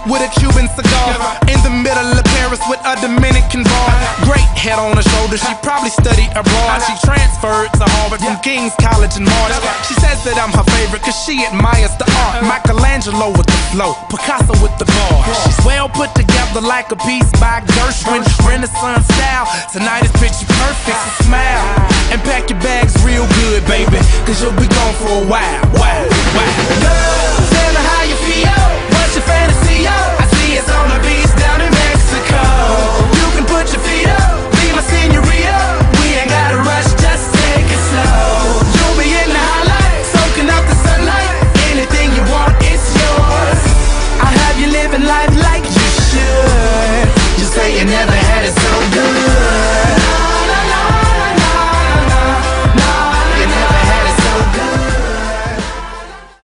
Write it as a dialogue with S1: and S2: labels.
S1: with a Cuban cigar. In the middle of Paris with a Dominican bar. Great head on her shoulder, she probably studied abroad. She transferred to Harvard from King's College in March. She says that I'm her favorite cause she admires the art. Michelangelo with the flow, Picasso with the bar. She's well put together like a piece by Gershwin. Renaissance style, tonight is picture perfect, so smile and pack your bags real good, baby, cause you'll be gone for a while. Wow, wow. Girl, tell me how you feel, what's your fantasy, yo? I see it's on the beach down in Mexico. You can put your feet up, be my senorita. We ain't gotta rush, just take it slow. You'll be in the highlight, soaking up the sunlight. Anything you want, it's yours. I'll have you living life like you should. Just say you never